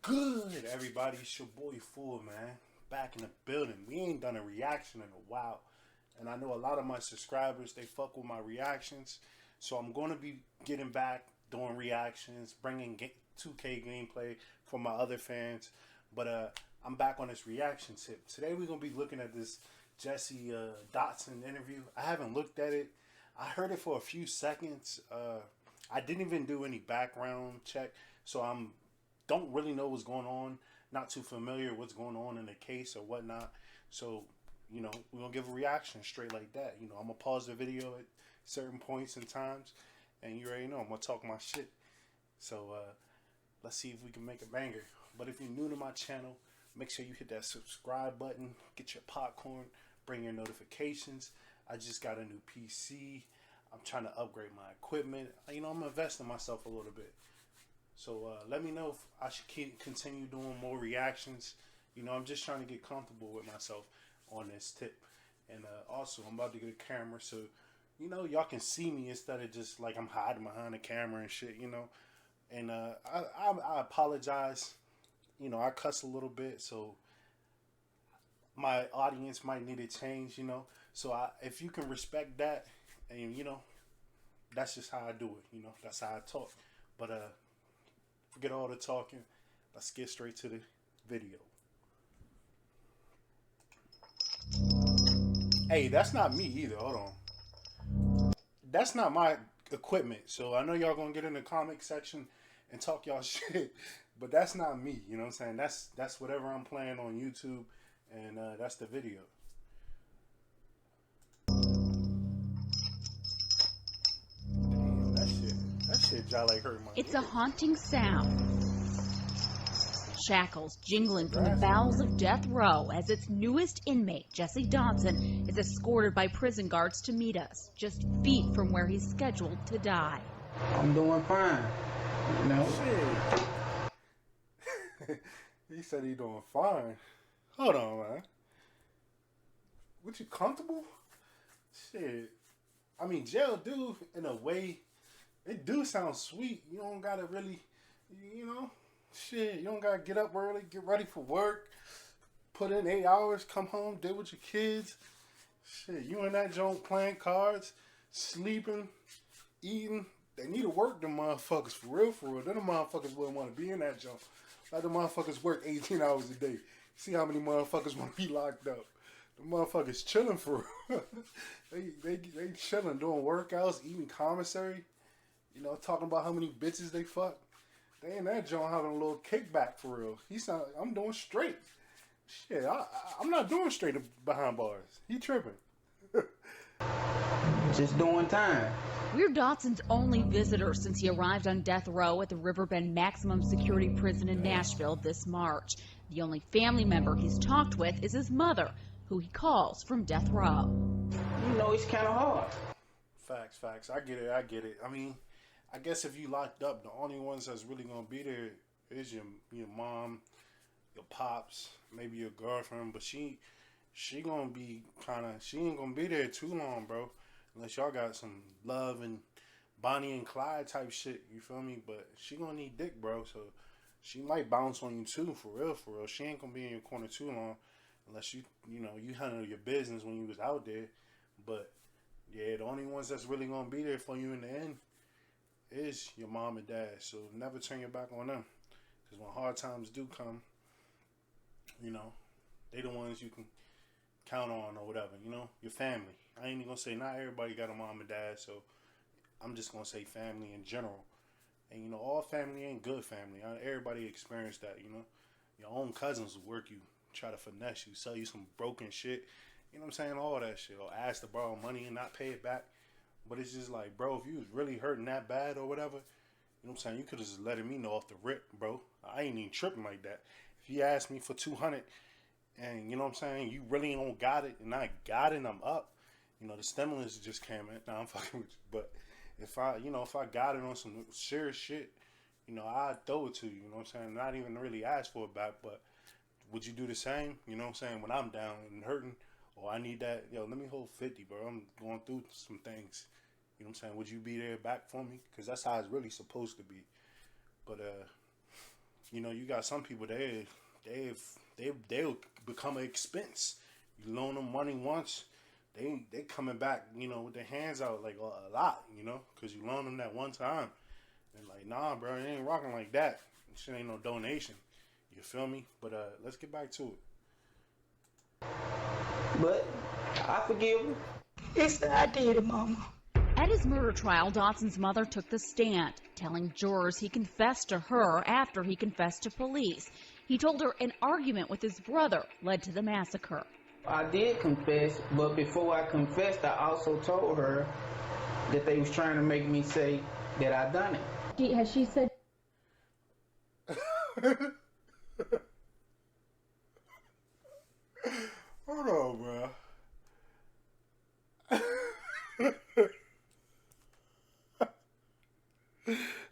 Good, everybody? It's your boy Fool, man. Back in the building. We ain't done a reaction in a while. And I know a lot of my subscribers, they fuck with my reactions. So I'm going to be getting back, doing reactions, bringing 2K gameplay for my other fans. But I'm back on this reaction tip. Today we're going to be looking at this Jessie Dotson interview. I haven't looked at it. I heard it for a few seconds. I didn't even do any background check. So don't really know what's going on. Not too familiar what's going on in the case or whatnot. So, we're going to give a reaction straight like that. I'm going to pause the video at certain points and times. And you already know I'm going to talk my shit. So, let's see if we can make a banger. But if you're new to my channel, make sure you hit that subscribe button. Get your popcorn. Bring your notifications. I just got a new PC. I'm trying to upgrade my equipment. I'm investing in myself a little bit. So let me know if I should continue doing more reactions. I'm just trying to get comfortable with myself on this tip. And also, I'm about to get a camera so, y'all can see me instead of just like I'm hiding behind the camera and shit, And I apologize. I cuss a little bit, so my audience might need a change, So if you can respect that, and, that's just how I do it, That's how I talk. But, forget all the talking. Let's get straight to the video. Hey, that's not me either. Hold on. That's not my equipment. So I know y'all gonna get in the comment section and talk y'all shit, but that's not me. You know what I'm saying? That's whatever I'm playing on YouTube, and that's the video. Damn, that shit, y'all like hurt my. It's a haunting sound. Shackles jingling from the bowels of death row as its newest inmate, Jessie Dotson, is escorted by prison guards to meet us, just feet from where he's scheduled to die. I'm doing fine. Shit. He said he doing fine. Hold on, man. What, you comfortable? Shit. I mean, jail do, in a way, it do sound sweet. You don't gotta really, shit, you don't gotta get up early, get ready for work, put in 8 hours, come home, deal with your kids. Shit, you in that joint playing cards, sleeping, eating. They need to work them motherfuckers for real, for real. Then the motherfuckers wouldn't want to be in that joint. Like the motherfuckers work 18 hours a day. See how many motherfuckers want to be locked up. The motherfuckers chilling for real. they chilling, doing workouts, eating commissary. Talking about how many bitches they fuck. They in that joint having a little kickback for real. I'm doing straight. Shit, I'm not doing straight behind bars. He tripping. Just doing time. We're Dotson's only visitor since he arrived on death row at the Riverbend Maximum Security Prison in Nashville this March. The only family member he's talked with is his mother, who he calls from death row. It's kind of hard. Facts. I get it. I mean, I guess if you locked up, the only ones that's really gonna be there is your mom, your pops, maybe your girlfriend. But she gonna be she ain't gonna be there too long, bro. Unless y'all got some love and Bonnie and Clyde type shit, you feel me? But she gonna need dick, bro. So she might bounce on you too, for real. She ain't gonna be in your corner too long, unless you handle your business when you was out there. But yeah, the only ones that's really gonna be there for you in the end is your mom and dad. So never turn your back on them, because when hard times do come, they the ones you can count on or whatever. Your family. I ain't even gonna say not everybody got a mom and dad, so I'm just gonna say family in general. And all family ain't good family. Everybody experienced that. Your own cousins will work you, try to finesse you, sell you some broken shit. You know what I'm saying? All that shit. Or ask to borrow money and not pay it back. But it's just like, bro, if you was really hurting that bad or whatever, you know what I'm saying? You could have just letting me know off the rip, bro. I ain't even tripping like that. If you asked me for 200 and, you know what I'm saying, you really don't got it and I got it and I'm up, the stimulus just came in. Now I'm fucking with you. But if I got it on some serious shit, I'd throw it to you, you know what I'm saying? Not even really ask for it back, but would you do the same? You know what I'm saying? When I'm down and hurting, or I need that, let me hold 50, bro. I'm going through some things. You know what I'm saying? Would you be there back for me? Because that's how it's really supposed to be. But You know, you got some people they'll become an expense. You loan them money once, they coming back, you know, with their hands out like a lot, you know, because you loan them that one time. And like, nah, bro, it ain't rocking like that. Shit ain't no donation. You feel me? But let's get back to it. But I forgive him. Yes, I did it, Mama. At his murder trial, Dotson's mother took the stand, telling jurors he confessed to her after he confessed to police. He told her an argument with his brother led to the massacre. I did confess, but before I confessed, I also told her that they was trying to make me say that I done it. Has she said? Hold on, bro.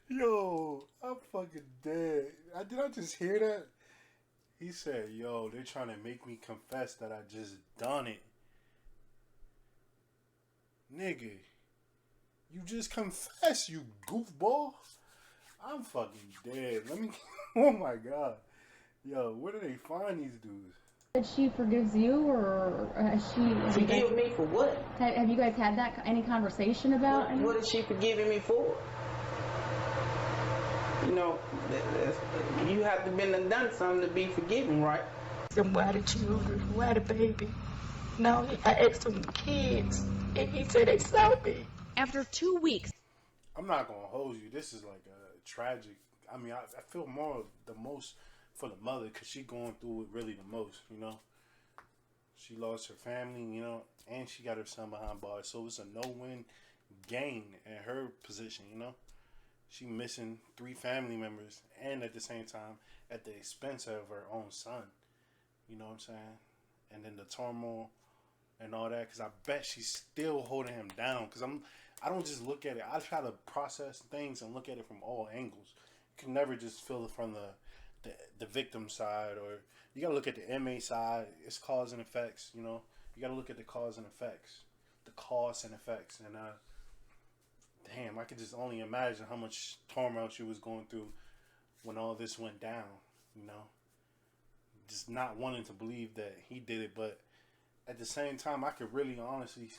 Yo, I'm fucking dead. Did I just hear that? He said, yo, they're trying to make me confess that I just done it. Nigga, you just confessed, you goofball. I'm fucking dead. Let me, oh my God. Yo, where do they find these dudes? That she forgives you, or has she? Forgive me for what? Have you guys had any conversation about? What is she forgiving me for? You know, you have to been done something to be forgiven, right? Why the children? Why the baby? No, I asked him the kids, and he said they saw me. After 2 weeks, I'm not gonna hold you. This is like a tragic. I mean, I feel the most for the mother because she going through it really the most. You know, she lost her family. You know, and she got her son behind bars. So it's a no-win gain in her position. You know, she missing 3 family members, and at the same time at the expense of her own son. You know what I'm saying? And then the turmoil and all that. Because I bet she's still holding him down. Because I don't just look at it. I try to process things and look at it from all angles. You can never just feel it from the victim side, or you got to look at the inmate side. It's cause and effects, you know. You got to look at the cause and effects. The cause and effects. And damn, I could just only imagine how much turmoil she was going through when all this went down, you know. Just not wanting to believe that he did it, but at the same time, I could really honestly,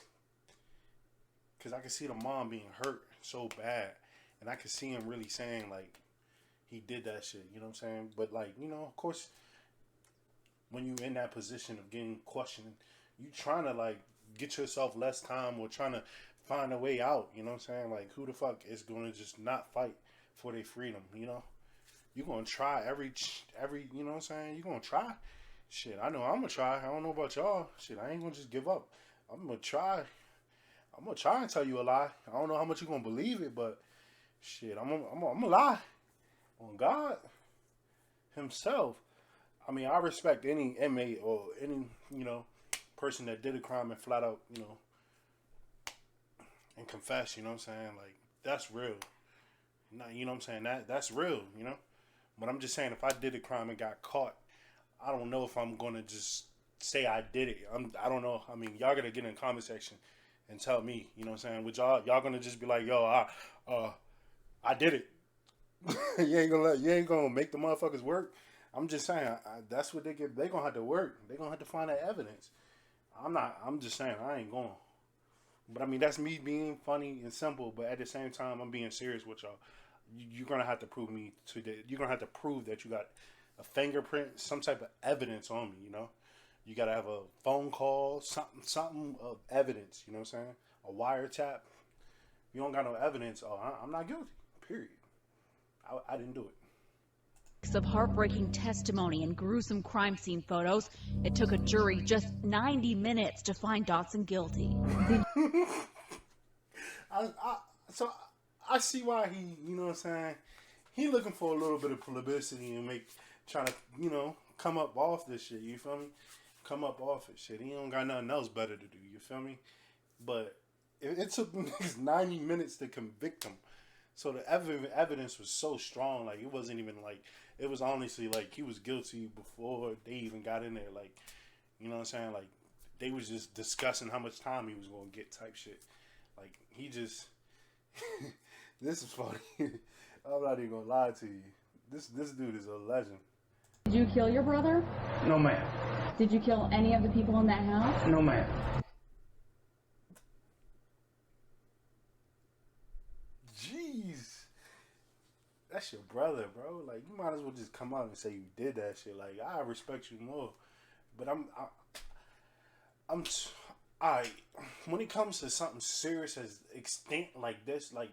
because I could see the mom being hurt so bad, and I could see him really saying, like, he did that shit, you know what I'm saying? But, like, you know, of course, when you're in that position of getting questioned, you trying to, like, get yourself less time or trying to find a way out, you know what I'm saying? Like, who the fuck is going to just not fight for their freedom, you know? You're going to try every, you know what I'm saying? You're going to try. Shit, I know I'm going to try. I don't know about y'all. Shit, I ain't going to just give up. I'm going to try. I'm going to try and tell you a lie. I don't know how much you're going to believe it, but shit, I'm going to lie on God himself. I mean, I respect any inmate or any, you know, person that did a crime and flat out, you know, and confess, you know what I'm saying? Like, that's real. You know what I'm saying? That's real, you know? But I'm just saying, if I did a crime and got caught, I don't know if I'm going to just say I did it. I don't know. I mean, y'all got to get in the comment section and tell me, you know what I'm saying? With y'all going to just be like, yo, I did it. you ain't gonna make the motherfuckers work. I'm just saying, that's what they going to have to work. They going to have to find that evidence. I'm just saying, I ain't going. But I mean, that's me being funny and simple, but at the same time, I'm being serious with y'all. You're going to have to prove me to that. You're going to have to prove that you got a fingerprint, some type of evidence on me, you know? You got to have a phone call, something of evidence, you know what I'm saying? A wiretap. You don't got no evidence, I'm not guilty, period. I didn't do it. of heartbreaking testimony and gruesome crime scene photos, it took a jury just 90 minutes to find Dotson guilty. So I see why he, you know what I'm saying, he looking for a little bit of publicity and trying to, you know, come up off this shit, you feel me? Come up off it, shit. He don't got nothing else better to do, you feel me? But it took niggas 90 minutes to convict him. So the evidence was so strong, like, it wasn't even like, it was honestly like he was guilty before they even got in there, like, you know what I'm saying? Like, they was just discussing how much time he was going to get type shit. Like, he just, this is funny. I'm not even going to lie to you. This dude is a legend. Did you kill your brother? No, ma'am. Did you kill any of the people in that house? No, ma'am. Jeez. That's your brother, bro. Like, you might as well just come out and say you did that shit. Like, I respect you more. But I when it comes to something serious as extent like this, like,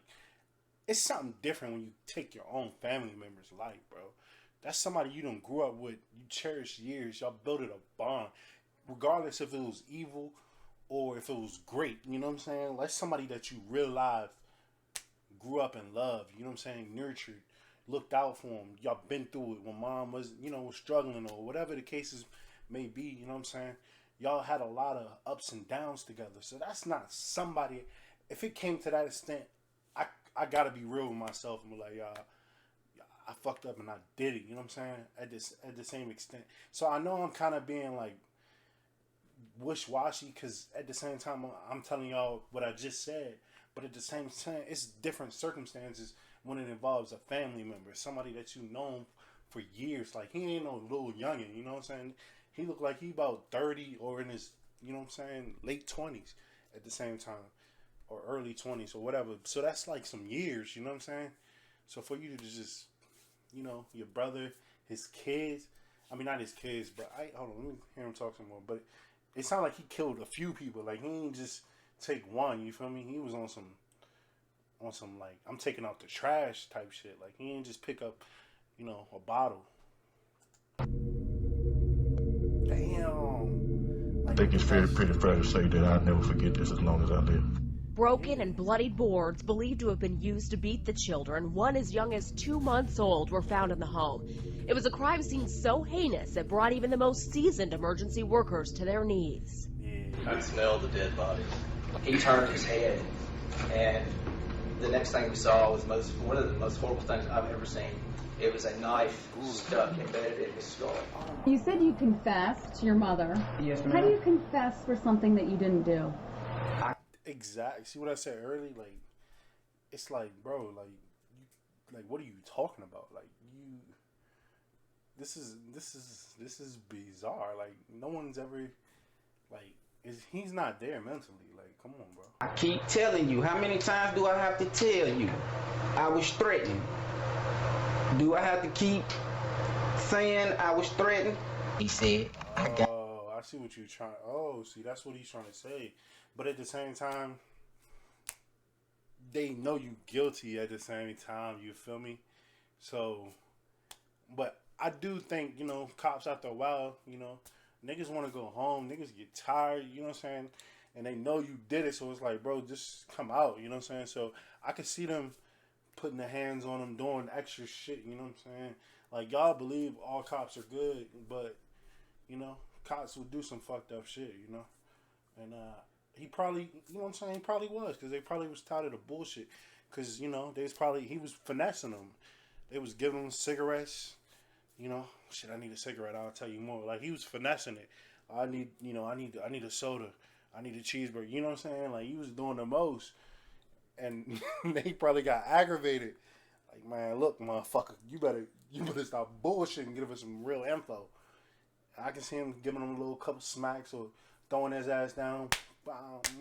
it's something different when you take your own family member's life, bro. That's somebody you done grew up with, you cherish years, y'all built it a bond. Regardless if it was evil or if it was great, you know what I'm saying? That's somebody that you real life grew up and loved, you know what I'm saying? Nurtured, looked out for them. Y'all been through it when mom was, was struggling or whatever the cases may be, you know what I'm saying? Y'all had a lot of ups and downs together. So that's not somebody, if it came to that extent, I gotta be real with myself and be like, y'all, I fucked up and I did it, you know what I'm saying? At the same extent. So I know I'm kind of being like wish-washy because at the same time I'm telling y'all what I just said, but at the same time it's different circumstances when it involves a family member, somebody that you've known for years. Like, he ain't no little youngin', you know what I'm saying? He looked like he about 30 or in his, you know what I'm saying, late 20s at the same time, or early 20s or whatever. So that's like some years, you know what I'm saying? So for you to just, your brother, his kids, I mean, not his kids, but hold on, let me hear him talk some more. But it sounded like he killed a few people. Like, he didn't just take one, you feel me? He was on some like, I'm taking out the trash type shit. Like, he didn't just pick up, a bottle. Damn. I think it's pretty fair to say that I'll never forget this as long as I live. Broken and bloodied boards believed to have been used to beat the children, one as young as 2 months old, were found in the home. It was a crime scene so heinous it brought even the most seasoned emergency workers to their knees. Yeah. I smelled the dead bodies. He turned his head, and the next thing we saw was one of the most horrible things I've ever seen. It was a knife stuck embedded in his skull. You said you confessed to your mother. Yes, ma'am. How do you confess for something that you didn't do? Exactly. See what I said earlier? Like, it's like, bro, like, what are you talking about? Like, this is bizarre. Like, no one's ever, like, he's not there mentally. Like, come on, bro. I keep telling you. How many times do I have to tell you? I was threatened. Do I have to keep saying I was threatened? He said, Oh, I see what you're trying. Oh, see, that's what he's trying to say. But at the same time, they know you guilty at the same time. You feel me? So, but I do think, cops after a while, niggas want to go home. Niggas get tired, you know what I'm saying? And they know you did it. So it's like, bro, just come out, you know what I'm saying? So I could see them putting their hands on them, doing extra shit, you know what I'm saying? Like, y'all believe all cops are good, but, cops will do some fucked up shit, And, he probably, you know what I'm saying? He probably was, because they probably was tired of the bullshit. Because, he was finessing them. They was giving them cigarettes, shit, I need a cigarette, I'll tell you more. Like, he was finessing it. I need a soda. I need a cheeseburger. You know what I'm saying? Like, he was doing the most. And they probably got aggravated. Like, man, look, motherfucker, you better stop bullshitting and give us some real info. I can see him giving him a little couple smacks or throwing his ass down.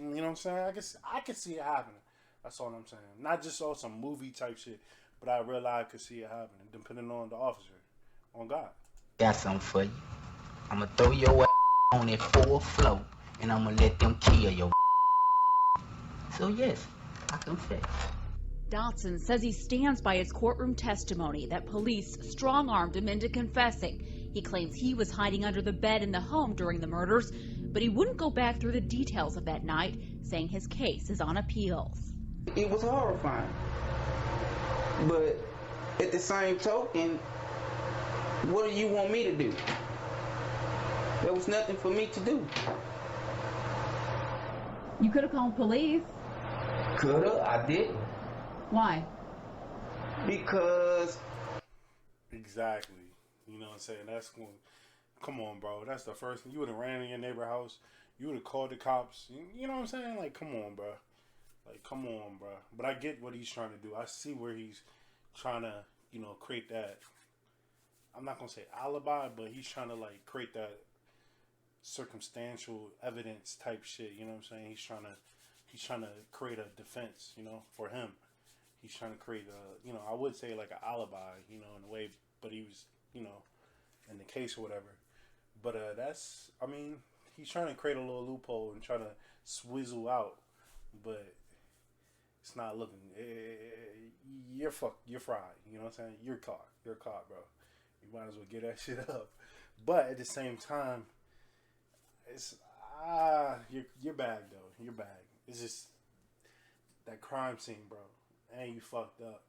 You know what I'm saying? I can see it happening. That's all I'm saying. Not just on some movie type shit, but I real life could see it happening, depending on the officer, on God. got something for you. I'm gonna throw your ass on that 4th floor, and I'm gonna let them kill your. So yes, I confess. Dotson says he stands by his courtroom testimony that police strong-armed him into confessing. He claims he was hiding under the bed in the home during the murders, but he wouldn't go back through the details of that night, saying his case is on appeals. It was horrifying. But at the same token, what do you want me to do? There was nothing for me to do. You could have called police. Coulda, I didn't. Why? Because Exactly. You know what I'm saying? That's going. Come on, bro. That's the first thing. You would have ran in your neighbor house. You would have called the cops. You know what I'm saying? Like, come on, bro. Like, come on, bro. But I get what he's trying to do. I see where he's trying to, create that I'm not gonna say alibi, but he's trying to like create that circumstantial evidence type shit. You know what I'm saying? He's trying to create a defense. You know, for him, he's trying to create a, you know, I would say like an alibi. You know, in a way, but he was, you know, in the case or whatever. But that's, I mean, he's trying to create a little loophole and try to swizzle out, but it's not looking. You're fried. You know what I'm saying? You're caught, bro. You might as well get that shit up. But at the same time, it's you're bag though. You're bag. It's just that crime scene, bro. And you fucked up.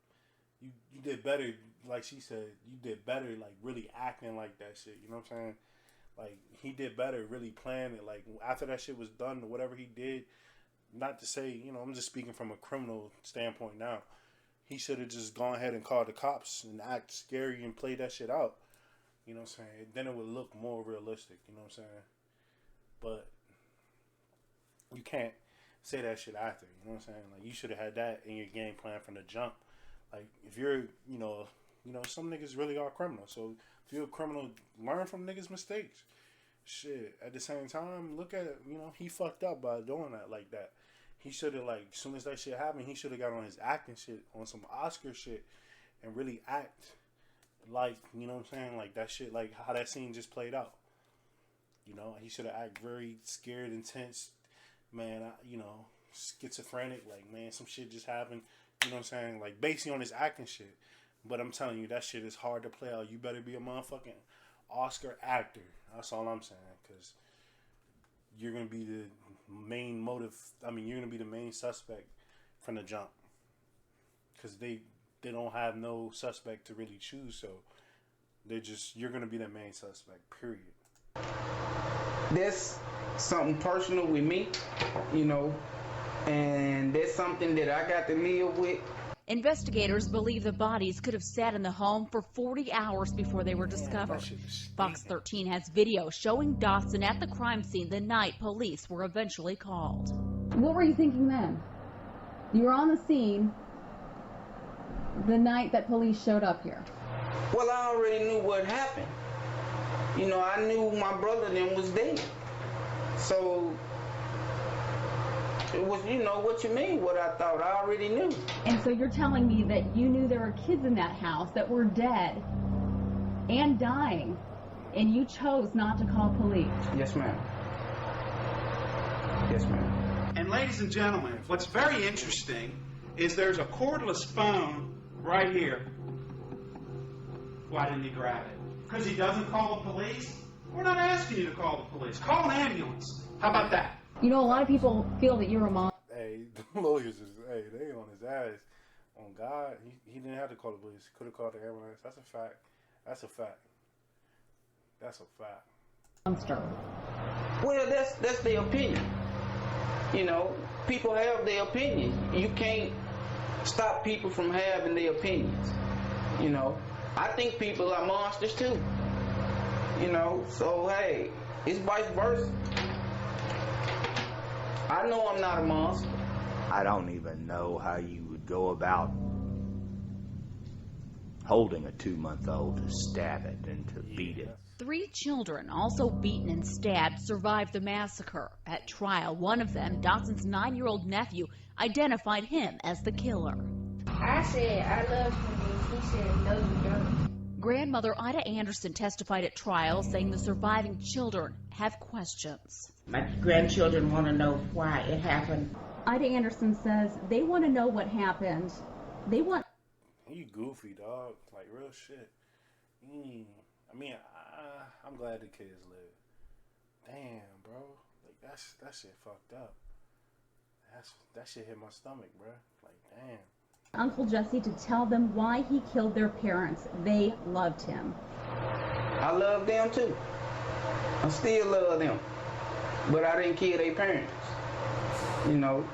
You did better, like she said. You did better, like really acting like that shit. You know what I'm saying? Like, he did better, really planning it. Like, after that shit was done, or whatever he did, not to say, you know, I'm just speaking from a criminal standpoint now. He should have just gone ahead and called the cops and act scary and play that shit out. You know what I'm saying? Then it would look more realistic. You know what I'm saying? But you can't say that shit after. You know what I'm saying? Like, you should have had that in your game plan from the jump. Like, if you're, you know, some niggas really are criminals. So if you're a criminal, learn from niggas' mistakes. Shit. At the same time, look at it. You know, he fucked up by doing that like that. He should have, like, as soon as that shit happened, he should have got on his acting shit, on some Oscar shit, and really act like, you know what I'm saying? Like that shit, like how that scene just played out. You know, he should have acted very scared, intense, man, you know, schizophrenic, like, man, some shit just happened. You know what I'm saying? Like, basically on his acting shit. But I'm telling you, that shit is hard to play out. You better be a motherfucking Oscar actor. That's all I'm saying. Because you're going to be the main motive. I mean, you're going to be the main suspect from the jump. Because they don't have no suspect to really choose. So you're going to be the main suspect, period. That's something personal with me, you know. And that's something that I got to live with. Investigators believe the bodies could have sat in the home for 40 hours before they were discovered. Fox 13 has video showing Dotson at the crime scene the night police were eventually called. What were you thinking then? You were on the scene the night that police showed up here. Well, I already knew what happened. You know, I knew my brother then was dead. So it was, you know, what you mean, what I thought. I already knew. And so you're telling me that you knew there were kids in that house that were dead and dying, and you chose not to call police? Yes, ma'am. Yes, ma'am. And ladies and gentlemen, what's very interesting is there's a cordless phone right here. Why didn't he grab it? Because he doesn't call the police? We're not asking you to call the police. Call an ambulance. How about that? You know, a lot of people feel that you're a mom. Hey, the lawyers they on his ass. On God, he didn't have to call the police. He could have called the ambulance. That's a fact. That's a fact. That's a fact. Monster. Well, that's their opinion. You know, people have their opinions. You can't stop people from having their opinions. You know, I think people are monsters too. You know, so hey, it's vice versa. I know I'm not a monster. I don't even know how you would go about holding a 2-month-old to stab it and to beat it. 3 children, also beaten and stabbed, survived the massacre. At trial, one of them, Dotson's 9-year-old nephew, identified him as the killer. I said I love him, and he said no, you don't. Grandmother Ida Anderson testified at trial, saying the surviving children have questions. My grandchildren want to know why it happened. Ida Anderson says they want to know what happened. They want... You goofy, dog. Like, real shit. I mean, I'm glad the kids live. Damn, bro. Like, that shit fucked up. That shit hit my stomach, bro. Like, damn. Uncle Jesse to tell them why he killed their parents. They loved him. I love them too. I still love them. But I didn't kill their parents. You know.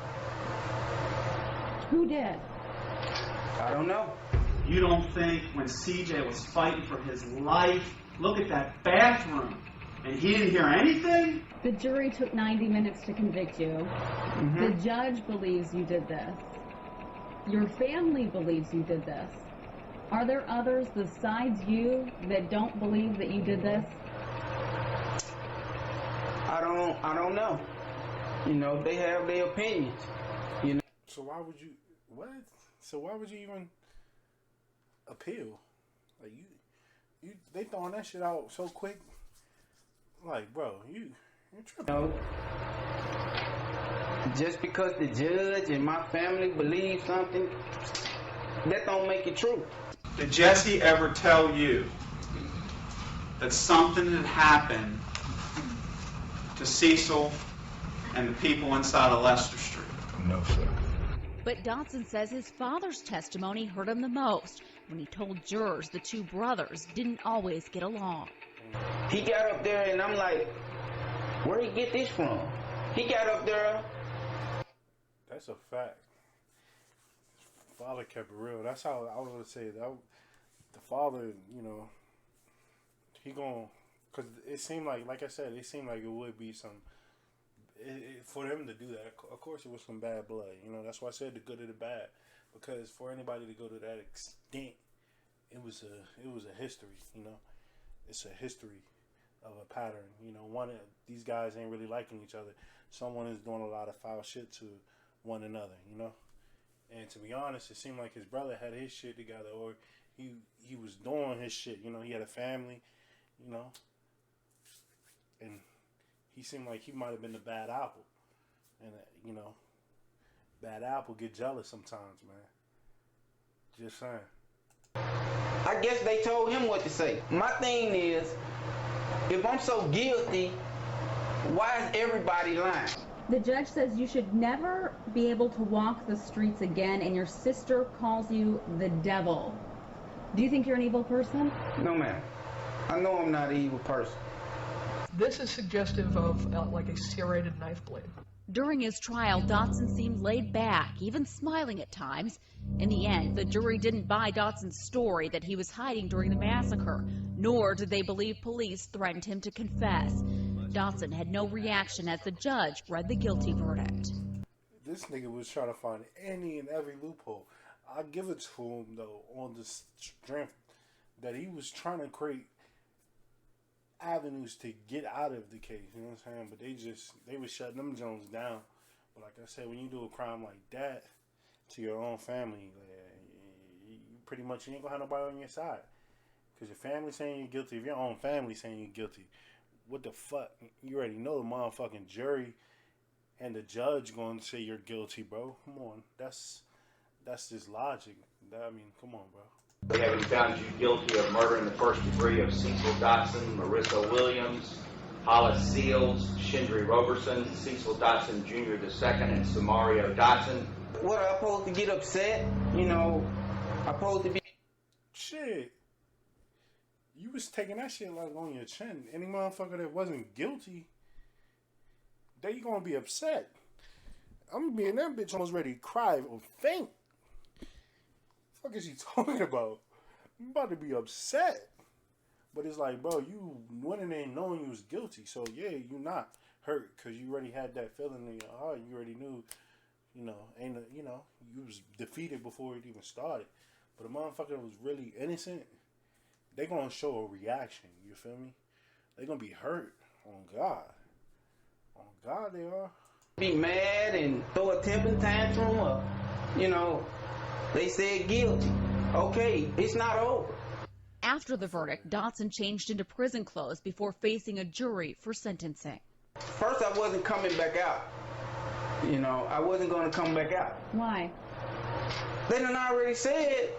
Who did? I don't know. You don't think when CJ was fighting for his life, look at that bathroom, and he didn't hear anything? The jury took 90 minutes to convict you. Mm-hmm. The judge believes you did this. Your family believes you did this. Are there others besides you that don't believe that you did this? I don't know. You know, they have their opinions. You know. So why would you what? So why would you even appeal? Like they throwing that shit out so quick. Like, bro, you're tripping. You know, just because the judge and my family believe something, that don't make it true. Did Jessie ever tell you that something had happened to Cecil and the people inside of Leicester Street? No, sir. But Dotson says his father's testimony hurt him the most when he told jurors the two brothers didn't always get along. He got up there and I'm like, where'd he get this from? He got up there. That's a fact. Father kept it real. That's how I was going to say that. The father, you know, he going, because it seemed like I said, it seemed like it would be some, for them to do that, of course it was some bad blood. You know, that's why I said the good or the bad. Because for anybody to go to that extent, it was a history, you know. It's a history of a pattern. You know, one of these guys ain't really liking each other. Someone is doing a lot of foul shit to one another, you know. And to be honest, it seemed like his brother had his shit together, or he was doing his shit. You know, he had a family, you know. And he seemed like he might have been the bad apple. And, you know, bad apple get jealous sometimes, man. Just saying. I guess they told him what to say. My thing is, if I'm so guilty, why is everybody lying? The judge says you should never be able to walk the streets again, and your sister calls you the devil. Do you think you're an evil person? No, ma'am. I know I'm not an evil person. This is suggestive of like a serrated knife blade. During his trial, Dotson seemed laid back, even smiling at times. In the end, the jury didn't buy Dotson's story that he was hiding during the massacre, nor did they believe police threatened him to confess. Dotson had no reaction as the judge read the guilty verdict. This nigga was trying to find any and every loophole. I give it to him, though, on the strength that he was trying to create avenues to get out of the case, you know what I'm saying? But they was shutting them Jones down. But like I said, when you do a crime like that to your own family, you pretty much you ain't gonna have nobody on your side. Because your family saying you're guilty, if your own family saying you're guilty, what the fuck? You already know the motherfucking jury and the judge gonna say you're guilty, bro. Come on. That's just logic. I mean, come on, bro. We have found you guilty of murder in the first degree of Cecil Dotson, Marissa Williams, Hollis Seals, Shindry Roberson, Cecil Dotson Jr. II, and Samario Dotson. What, I supposed to get upset? You know, I supposed to be... Shit. You was taking that shit like on your chin. Any motherfucker that wasn't guilty, they gonna be upset. I'm gonna be in that bitch almost ready to cry or faint. The fuck is he talking about? I'm about to be upset. But it's like, bro, you went in there knowing you was guilty. So, yeah, you not hurt because you already had that feeling in your heart. You already knew, you was defeated before it even started. But a motherfucker that was really innocent, they going to show a reaction. You feel me? They going to be hurt. On God. On God, they are. Be mad and throw a temper tantrum or, they said guilty. Okay, it's not over. After the verdict, Dotson changed into prison clothes before facing a jury for sentencing. First, I wasn't coming back out. I wasn't going to come back out. Why? They done already said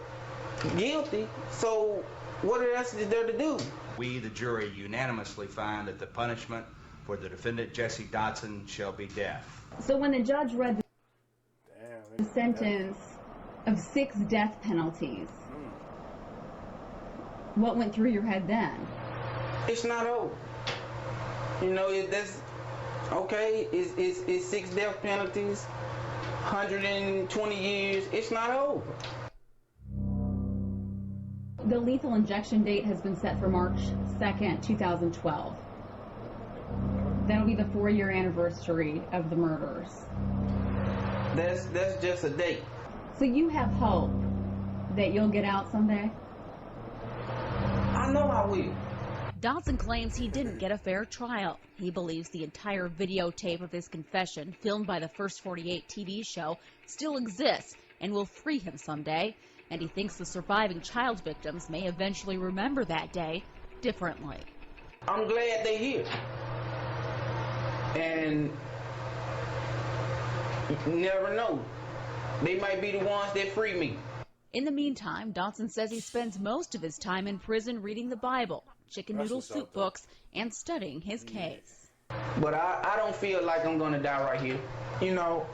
guilty, so what else is there to do? We, the jury, unanimously find that the punishment for the defendant, Jessie Dotson, shall be death. So when the judge read the sentence of 6 death penalties, what went through your head then? It's not over. That's okay. It's 6 death penalties, 120 years. It's not over. The lethal injection date has been set for March 2nd, 2012. That'll be the 4-year anniversary of the murders. That's just a date. So you have hope that you'll get out someday? I know I will. Dotson claims he didn't get a fair trial. He believes the entire videotape of his confession, filmed by the First 48 TV show, still exists and will free him someday. And he thinks the surviving child victims may eventually remember that day differently. I'm glad they're here. And you never know. They might be the ones that free me. In the meantime, Dotson says he spends most of his time in prison reading the Bible, chicken noodle soup books, and studying his case. But I don't feel like I'm going to die right here. You know,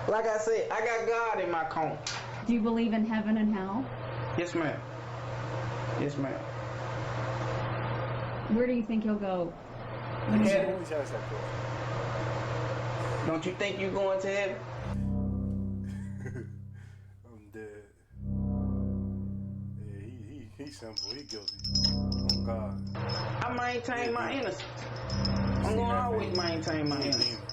like I said, I got God in my corner. Do you believe in heaven and hell? Yes, ma'am. Yes, ma'am. Where do you think you'll go? Heaven. Don't you think you're going to heaven? I'm dead. Yeah, he's simple. He guilty. Oh, God. I maintain my innocence. I'm going to always maintain my innocence.